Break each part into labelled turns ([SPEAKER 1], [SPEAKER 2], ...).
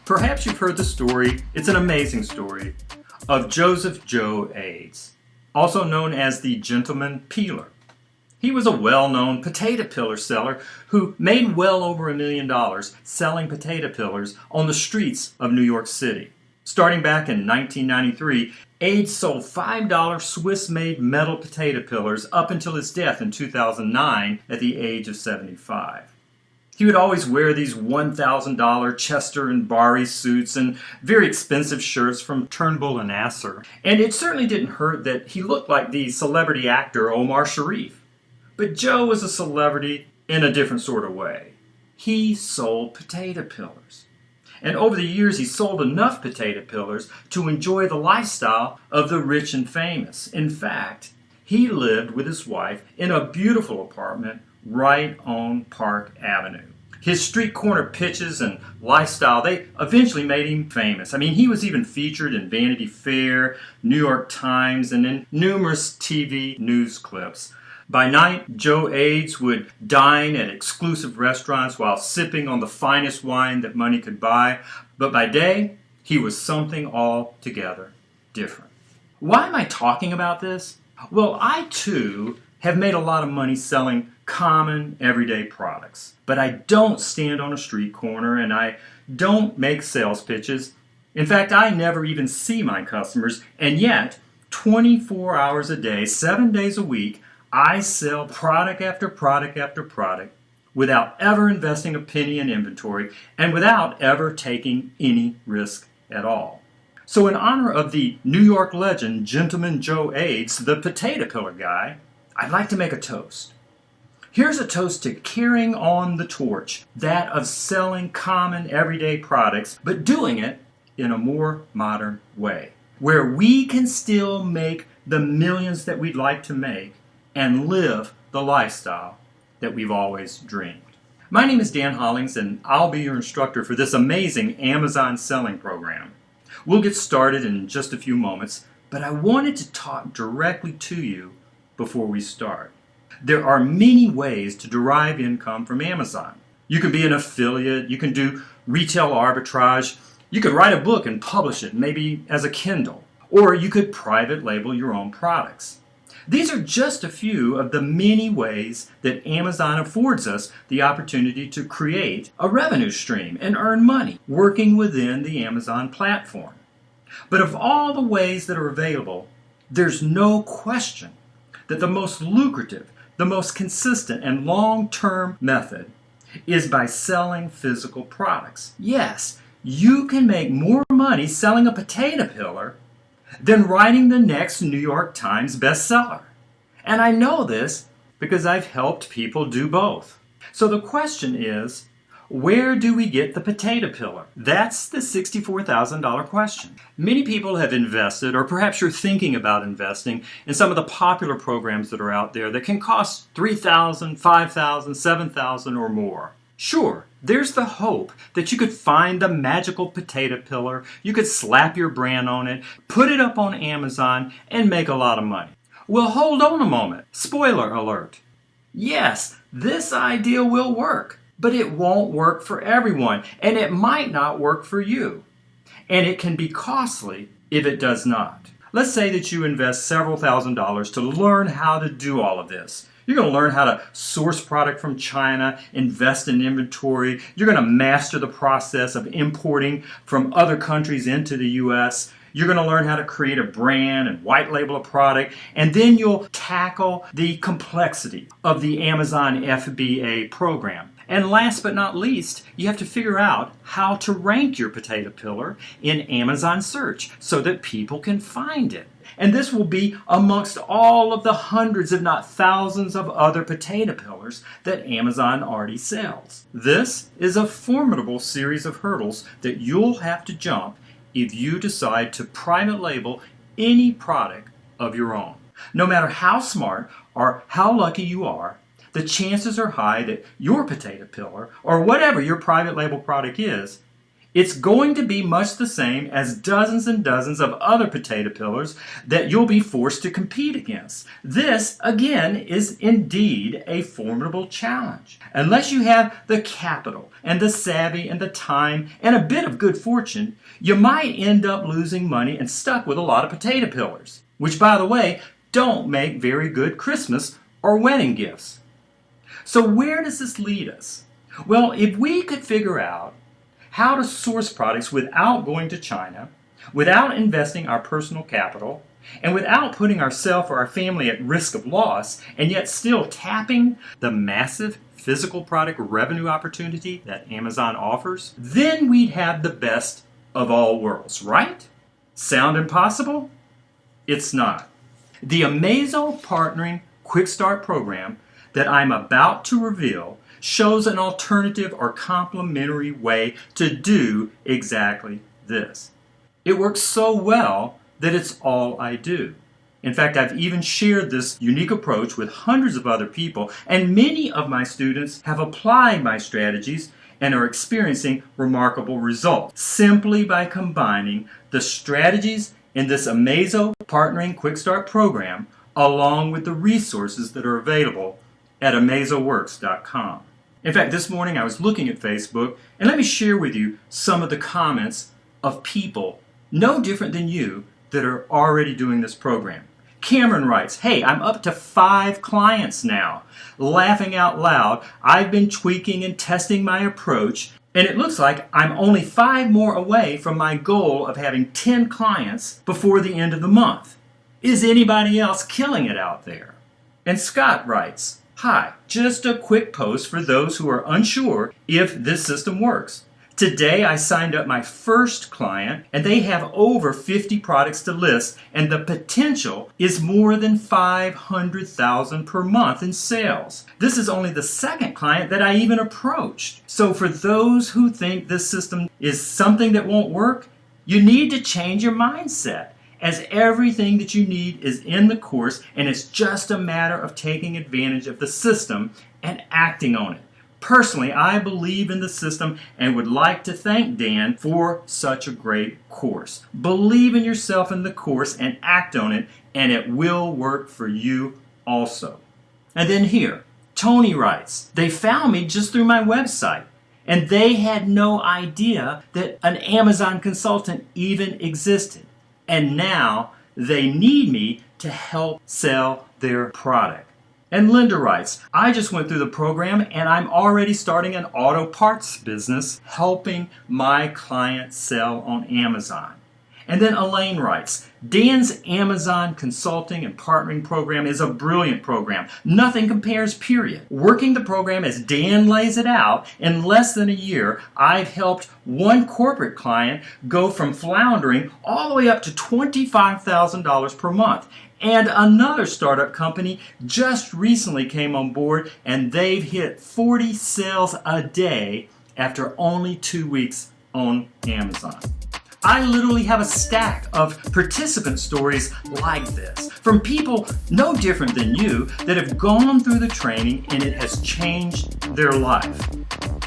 [SPEAKER 1] Perhaps you've heard the story, it's an amazing story, of Joseph Joe Aids, also known as the Gentleman Peeler. He was a well-known potato peeler seller who made well over $1 million selling potato peelers on the streets of New York City. Starting back in 1993, Aids sold $5 Swiss-made metal potato peelers up until his death in 2009 at the age of 75. He would always wear these $1,000 Chester and Barry suits and very expensive shirts from Turnbull and Asser. And it certainly didn't hurt that he looked like the celebrity actor Omar Sharif. But Joe was a celebrity in a different sort of way. He sold potato peelers. And over the years, he sold enough potato peelers to enjoy the lifestyle of the rich and famous. In fact, he lived with his wife in a beautiful apartment right on Park Avenue. His street corner pitches and lifestyle, they eventually made him famous. I mean, he was even featured in Vanity Fair, New York Times, and in numerous TV news clips. By night, Joe Aids would dine at exclusive restaurants while sipping on the finest wine that money could buy. But by day, he was something altogether different. Why am I talking about this? Well, I too have made a lot of money selling common, everyday products. But I don't stand on a street corner and I don't make sales pitches. In fact, I never even see my customers. And yet, 24 hours a day, 7 days a week, I sell product after product after product without ever investing a penny in inventory and without ever taking any risk at all. So in honor of the New York legend, Gentleman Joe Aids, the potato peeler guy, I'd like to make a toast. Here's a toast to carrying on the torch, that of selling common everyday products, but doing it in a more modern way, where we can still make the millions that we'd like to make and live the lifestyle that we've always dreamed. My name is Dan Hollings, and I'll be your instructor for this amazing Amazon selling program. We'll get started in just a few moments, but I wanted to talk directly to you before we start. There are many ways to derive income from Amazon. You can be an affiliate, you can do retail arbitrage, you could write a book and publish it, maybe as a Kindle, or you could private label your own products. These are just a few of the many ways that Amazon affords us the opportunity to create a revenue stream and earn money working within the Amazon platform. But of all the ways that are available, there's no question that the most lucrative, the most consistent and long-term method is by selling physical products. Yes, you can make more money selling a potato peeler than writing the next New York Times bestseller. And I know this because I've helped people do both. So the question is, where do we get the potato peeler? That's the $64,000 question. Many people have invested, or perhaps you're thinking about investing, in some of the popular programs that are out there that can cost $3,000, $5,000, $7,000 or more. Sure, there's the hope that you could find the magical potato peeler, you could slap your brand on it, put it up on Amazon, and make a lot of money. Well, hold on a moment. Spoiler alert. Yes, this idea will work. But it won't work for everyone, and it might not work for you. And it can be costly if it does not. Let's say that you invest several $1,000s to learn how to do all of this. You're going to learn how to source product from China, invest in inventory. You're going to master the process of importing from other countries into the U.S. You're going to learn how to create a brand and white label a product, and then you'll tackle the complexity of the Amazon FBA program. And last but not least, you have to figure out how to rank your potato peeler in Amazon search so that people can find it. And this will be amongst all of the hundreds, if not thousands, of other potato peelers that Amazon already sells. This is a formidable series of hurdles that you'll have to jump if you decide to private label any product of your own. No matter how smart or how lucky you are, the chances are high that your potato peeler, or whatever your private label product is It's going to be much the same as dozens and dozens of other potato peelers that you'll be forced to compete against. This, again, is indeed a formidable challenge. Unless you have the capital and the savvy and the time and a bit of good fortune, you might end up losing money and stuck with a lot of potato peelers, which, by the way, don't make very good Christmas or wedding gifts. So where does this lead us? Well, if we could figure out how to source products without going to China, without investing our personal capital, and without putting ourselves or our family at risk of loss, and yet still tapping the massive physical product revenue opportunity that Amazon offers, then we'd have the best of all worlds, right? Sound impossible? It's not. The Amazo Partnering Quickstart program that I'm about to reveal shows an alternative or complementary way to do exactly this. It works so well that it's all I do. In fact, I've even shared this unique approach with hundreds of other people, and many of my students have applied my strategies and are experiencing remarkable results simply by combining the strategies in this Amazo Partnering Quickstart program along with the resources that are available at amazoworks.com. In fact, this morning I was looking at Facebook, and let me share with you some of the comments of people no different than you that are already doing this program. Cameron writes, "Hey, I'm up to 5 clients now. Laughing out loud, I've been tweaking and testing my approach, and it looks like I'm only 5 more away from my goal of having 10 clients before the end of the month. Is anybody else killing it out there?" And Scott writes, "Hi, just a quick post for those who are unsure if this system works. Today I signed up my first client and they have over 50 products to list, and the potential is more than $500,000 per month in sales. This is only the second client that I even approached. So for those who think this system is something that won't work, you need to change your mindset, as everything that you need is in the course, and it's just a matter of taking advantage of the system and acting on it. Personally, I believe in the system and would like to thank Dan for such a great course. Believe in yourself in the course and act on it, and it will work for you also." And then here, Tony writes, "They found me just through my website, and they had no idea that an Amazon consultant even existed. And now they need me to help sell their product." And Linda writes, "I just went through the program and I'm already starting an auto parts business helping my clients sell on Amazon." And then Elaine writes, "Dan's Amazon consulting and partnering program is a brilliant program. Nothing compares, period. Working the program as Dan lays it out, in less than a year, I've helped one corporate client go from floundering all the way up to $25,000 per month. And another startup company just recently came on board, and they've hit 40 sales a day after only 2 weeks on Amazon." I literally have a stack of participant stories like this from people no different than you that have gone through the training and it has changed their life.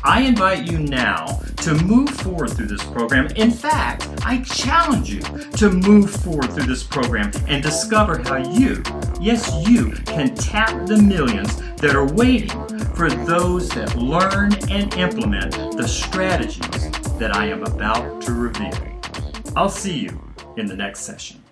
[SPEAKER 1] I invite you now to move forward through this program. In fact, I challenge you to move forward through this program and discover how you, yes you, can tap the millions that are waiting for those that learn and implement the strategies that I am about to reveal. I'll see you in the next session.